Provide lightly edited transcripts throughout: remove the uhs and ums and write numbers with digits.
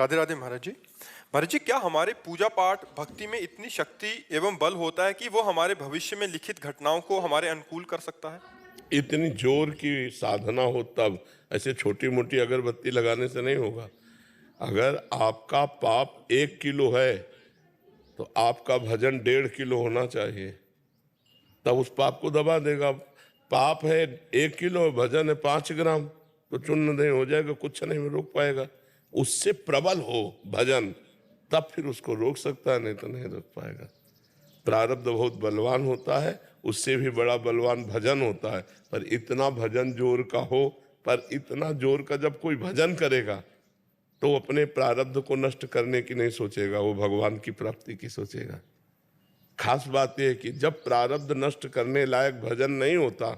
राधे राधे महाराज जी। महाराज जी, क्या हमारे पूजा पाठ भक्ति में इतनी शक्ति एवं बल होता है कि वो हमारे भविष्य में लिखित घटनाओं को हमारे अनुकूल कर सकता है? इतनी जोर की साधना हो तब, ऐसे छोटी मोटी अगरबत्ती लगाने से नहीं होगा। अगर आपका पाप 1 किलो है तो आपका भजन 1.5 किलो होना चाहिए, तब उस पाप को दबा देगा। पाप है 1 किलो, भजन है 5 ग्राम, तो चूर्ण नहीं हो जाएगा, कुछ नहीं रोक पाएगा। उससे प्रबल हो भजन, तब फिर उसको रोक सकता है, नहीं तो नहीं रोक पाएगा। प्रारब्ध बहुत बलवान होता है, उससे भी बड़ा बलवान भजन होता है। पर इतना भजन जोर का हो, पर इतना जोर का जब कोई भजन करेगा तो वो अपने प्रारब्ध को नष्ट करने की नहीं सोचेगा, वो भगवान की प्राप्ति की सोचेगा। खास बात यह है कि जब प्रारब्ध नष्ट करने लायक भजन नहीं होता,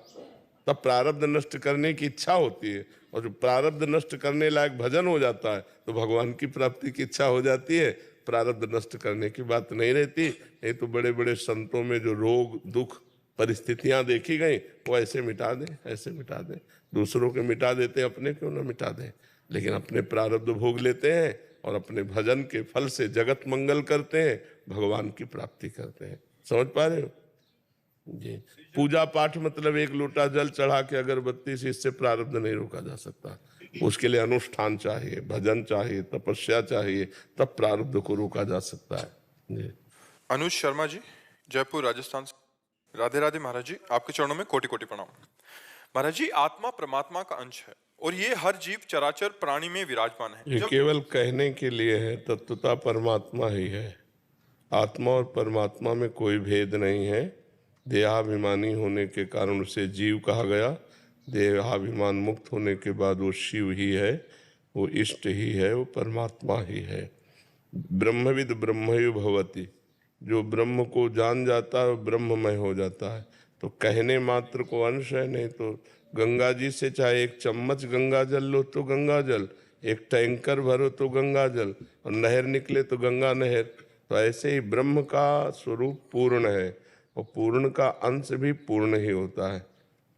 तब प्रारब्ध नष्ट करने की इच्छा होती है, और जब प्रारब्ध नष्ट करने लायक भजन हो जाता है तो भगवान की प्राप्ति की इच्छा हो जाती है। प्रारब्ध नष्ट करने की बात नहीं रहती। नहीं तो बड़े बड़े संतों में जो रोग दुख परिस्थितियां देखी गई, वो ऐसे मिटा दें, ऐसे मिटा दें। दूसरों के मिटा देते, अपने क्यों ना मिटा दें। लेकिन अपने प्रारब्ध भोग लेते हैं और अपने भजन के फल से जगत मंगल करते हैं, भगवान की प्राप्ति करते हैं। समझ पा रहे हो जी? पूजा पाठ मतलब 1 लोटा जल चढ़ा के अगरबत्ती से, इससे प्रारब्ध नहीं रोका जा सकता। उसके लिए अनुष्ठान चाहिए, भजन चाहिए, तपस्या चाहिए, तब प्रारब्ध को रोका जा सकता है जी। अनुज शर्मा जी, जयपुर राजस्थान से। राधे राधे महाराज जी, आपके चरणों में कोटि कोटि प्रणाम। महाराज जी, आत्मा परमात्मा का अंश है और ये हर जीव चराचर प्राणी में विराजमान है। ये केवल कहने के लिए है, तत्वता परमात्मा ही है। आत्मा और परमात्मा में कोई भेद नहीं है। देहाभिमानी होने के कारण उसे जीव कहा गया। देहाभिमान मुक्त होने के बाद वो शिव ही है, वो इष्ट ही है, वो परमात्मा ही है। ब्रह्मविद ब्रह्मयो भवति, जो ब्रह्म को जान जाता है वो ब्रह्ममय हो जाता है। तो कहने मात्र को अंश है, नहीं तो गंगा जी से चाहे 1 चम्मच गंगा जल लो तो गंगा जल, 1 टैंकर भरो तो गंगा जल, और नहर निकले तो गंगा नहर। तो ऐसे ही ब्रह्म का स्वरूप पूर्ण है, और पूर्ण का अंश भी पूर्ण ही होता है।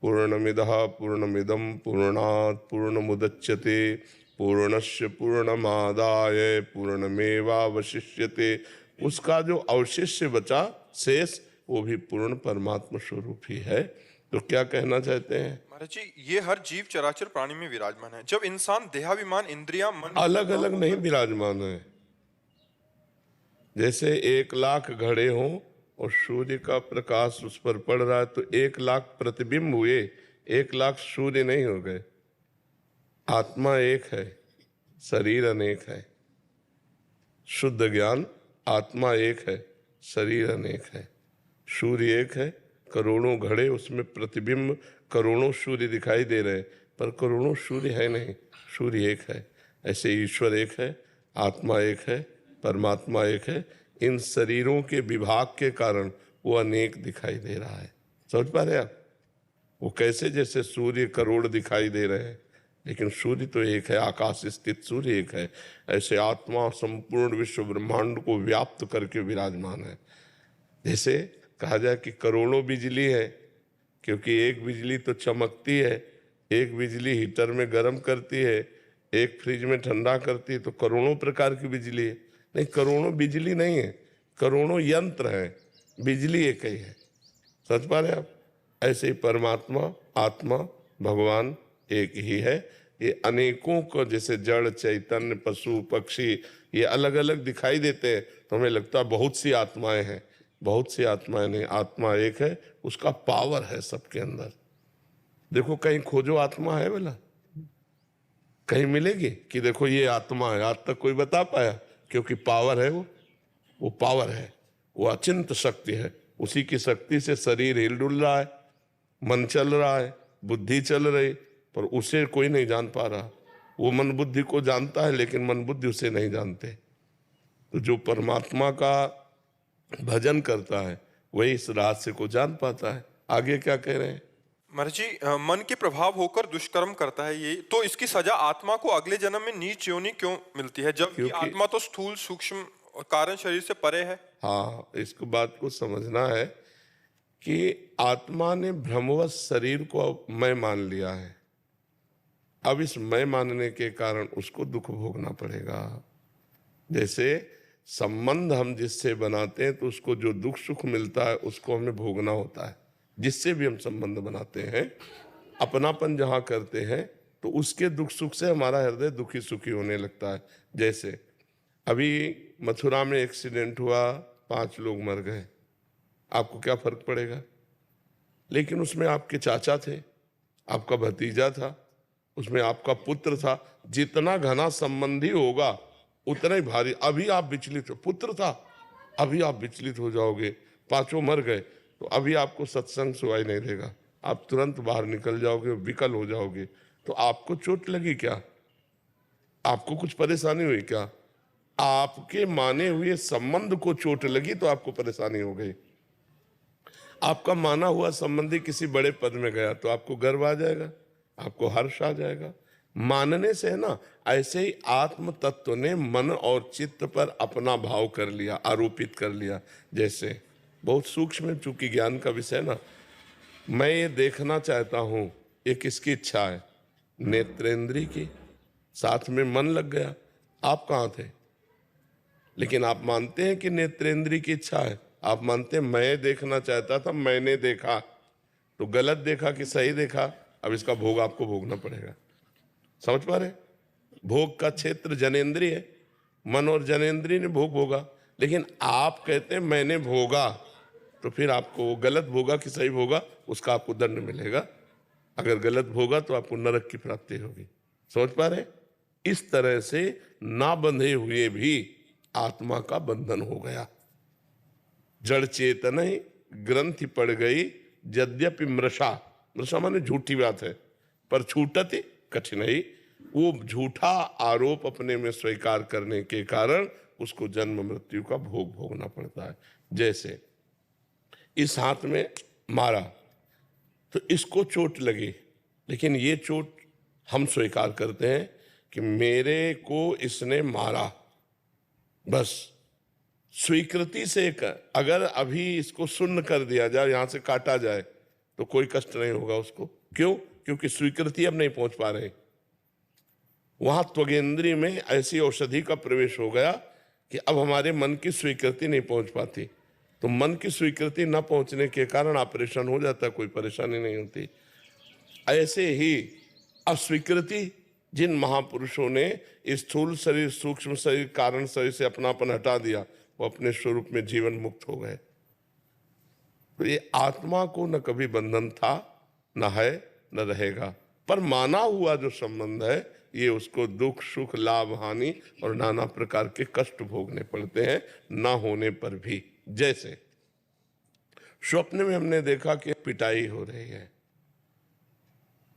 पूर्णमिदः पूर्णमिदं पूर्णात् पूर्णमुदच्यते पूर्णस्य पूर्णमादाय पूर्णमेवावशिष्यते। उसका जो अवशिष्य बचा शेष, वो भी पूर्ण परमात्मा स्वरूप ही है। तो क्या कहना चाहते हैं? महाराज जी, ये हर जीव चराचर प्राणी में विराजमान है। जब इंसान देहाभिमान इंद्रिया मन अलग अलग नहीं विराजमान है। जैसे 1 लाख घड़े हों और सूर्य का प्रकाश उस पर पड़ रहा है, तो 1 लाख प्रतिबिंब हुए, 1 लाख सूर्य नहीं हो गए। आत्मा एक है, शरीर अनेक है। शुद्ध ज्ञान, आत्मा एक है, शरीर अनेक है। सूर्य एक है, करोड़ों घड़े, उसमें प्रतिबिंब करोड़ों सूर्य दिखाई दे रहे हैं, पर करोड़ों सूर्य है नहीं, सूर्य एक है। ऐसे ईश्वर एक है, आत्मा एक है, परमात्मा एक है। इन शरीरों के विभाग के कारण वो अनेक दिखाई दे रहा है। समझ पा रहे आप? वो कैसे, जैसे सूर्य करोड़ दिखाई दे रहे हैं, लेकिन सूर्य तो एक है, आकाश स्थित सूर्य एक है। ऐसे आत्मा संपूर्ण विश्व ब्रह्मांड को व्याप्त करके विराजमान है। जैसे कहा जाए कि करोड़ों बिजली है, क्योंकि एक बिजली तो चमकती है, एक बिजली हीटर में गर्म करती है, एक फ्रिज में ठंडा करती है, तो करोड़ों प्रकार की बिजली है। नहीं, करोड़ों बिजली नहीं है, करोड़ों यंत्र हैं, बिजली एक ही है। समझ पा रहे आप? ऐसे ही परमात्मा, आत्मा, भगवान एक ही है। ये अनेकों को, जैसे जड़ चैतन्य पशु पक्षी, ये अलग अलग दिखाई देते हैं, तो हमें लगता है बहुत सी आत्माएं हैं। बहुत सी आत्माएं नहीं, आत्मा एक है, उसका पावर है सबके अंदर। देखो कहीं खोजो आत्मा है बोला, कहीं मिलेगी कि देखो ये आत्मा है? आज तक कोई बता पाया? क्योंकि पावर है, वो पावर है, वो अचिंत शक्ति है। उसी की शक्ति से शरीर हिल डुल रहा है, मन चल रहा है, बुद्धि चल रही, पर उसे कोई नहीं जान पा रहा। वो मन बुद्धि को जानता है, लेकिन मन बुद्धि उसे नहीं जानते। तो जो परमात्मा का भजन करता है वही इस रहस्य को जान पाता है। आगे क्या कह रहे हैं? महाराज जी, मन के प्रभाव होकर दुष्कर्म करता है ये, तो इसकी सजा आत्मा को अगले जन्म में नीच योनि क्यों मिलती है, जबकि आत्मा तो स्थूल सूक्ष्म और कारण शरीर से परे है? हाँ, इसको बात को समझना है कि आत्मा ने भ्रमवश शरीर को मैं मान लिया है। अब इस मैं मानने के कारण उसको दुख भोगना पड़ेगा। जैसे संबंध हम जिससे बनाते हैं तो उसको जो दुख सुख मिलता है उसको हमें भोगना होता है। जिससे भी हम संबंध बनाते हैं, अपनापन जहाँ करते हैं तो उसके दुख सुख से हमारा हृदय दुखी सुखी होने लगता है। जैसे अभी मथुरा में एक्सीडेंट हुआ, 5 लोग मर गए, आपको क्या फर्क पड़ेगा? लेकिन उसमें आपके चाचा थे, आपका भतीजा था, उसमें आपका पुत्र था। जितना घना संबंधी होगा उतना ही भारी। अभी आप विचलित हो, पुत्र था, अभी आप विचलित हो जाओगे, 5 मर गए तो अभी आपको सत्संग सुनाई नहीं देगा, आप तुरंत बाहर निकल जाओगे, विकल हो जाओगे। तो आपको चोट लगी क्या? आपको कुछ परेशानी हुई क्या? आपके माने हुए संबंध को चोट लगी तो आपको परेशानी हो गई। आपका माना हुआ संबंधी किसी बड़े पद में गया तो आपको गर्व आ जाएगा, आपको हर्ष आ जाएगा। मानने से है ना, ऐसे ही आत्म तत्व ने मन और चित्त पर अपना भाव कर लिया, आरोपित कर लिया। जैसे बहुत सूक्ष्म, चूंकि ज्ञान का विषय ना, मैं ये देखना चाहता हूं, ये किसकी इच्छा है? नेत्रेंद्री की। साथ में मन लग गया। आप कहाँ थे? लेकिन आप मानते हैं कि नेत्रेंद्री की इच्छा है? आप मानते हैं मैं देखना चाहता था, मैंने देखा। तो गलत देखा कि सही देखा? अब इसका भोग आपको भोगना पड़ेगा। समझ पा रहे? भोग का क्षेत्र जनेंद्रिय है, मन और जनेंद्रिय ने भोग भोगा। लेकिन आप कहते हैं मैंने भोगा, तो फिर आपको गलत भोगा कि सही भोगा, उसका आपको दंड मिलेगा। अगर गलत भोगा तो आपको नरक की प्राप्ति होगी। समझ पा रहे? इस तरह से ना बंधे हुए भी आत्मा का बंधन हो गया। जड़ चेतन ही ग्रंथि पड़ गई, यद्यपि मृषा, मृषा माने झूठी बात है, पर छूटत कठिन ही। वो झूठा आरोप अपने में स्वीकार करने के कारण उसको जन्म मृत्यु का भोग भोगना पड़ता है। जैसे इस हाथ में मारा तो इसको चोट लगी, लेकिन ये चोट हम स्वीकार करते हैं कि मेरे को इसने मारा। बस स्वीकृति से अगर अभी इसको शून्य कर दिया जाए, यहां से काटा जाए, तो कोई कष्ट नहीं होगा उसको। क्यों? क्योंकि स्वीकृति अब नहीं पहुंच पा रहे। वहां त्वगेंद्री में ऐसी औषधि का प्रवेश हो गया कि अब हमारे मन की स्वीकृति नहीं पहुंच पाती। तो मन की स्वीकृति न पहुंचने के कारण ऑपरेशन हो जाता, कोई परेशानी नहीं होती। ऐसे ही अस्वीकृति जिन महापुरुषों ने स्थूल शरीर, सूक्ष्म शरीर, कारण शरीर से अपनापन हटा दिया, वो अपने स्वरूप में जीवन मुक्त हो गए। तो ये आत्मा को न कभी बंधन था, न है, न रहेगा। पर माना हुआ जो संबंध है, ये उसको दुख सुख लाभ हानि और नाना प्रकार के कष्ट भोगने पड़ते हैं, ना होने पर भी। जैसे स्वप्न में हमने देखा कि पिटाई हो रही है।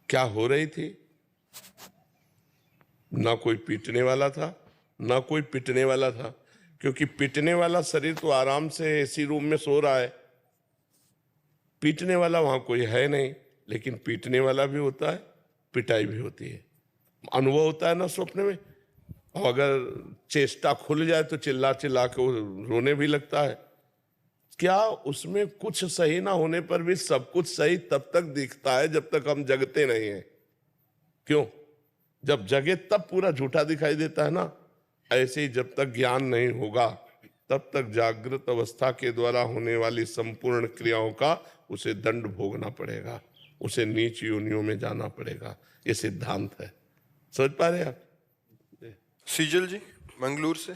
क्या हो रही थी? ना कोई पीटने वाला था, ना कोई पिटने वाला था। क्योंकि पिटने वाला शरीर तो आराम से एसी रूम में सो रहा है, पीटने वाला वहां कोई है नहीं। लेकिन पीटने वाला भी होता है, पिटाई भी होती है। अनुभव होता है ना स्वप्न में। और अगर चेष्टा खुल जाए तो चिल्ला चिल्ला के रोने भी लगता है। क्या उसमें कुछ सही ना होने पर भी सब कुछ सही तब तक दिखता है जब तक हम जगते नहीं है। क्यों? जब जगे तब पूरा झूठा दिखाई देता है ना। ऐसे ही जब तक ज्ञान नहीं होगा तब तक जागृत अवस्था के द्वारा होने वाली संपूर्ण क्रियाओं का उसे दंड भोगना पड़ेगा, उसे नीच योनियों में जाना पड़ेगा। ये सिद्धांत है। समझ पा रहे आप? सीजल जी मंगलूर से।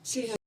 जी हाँ।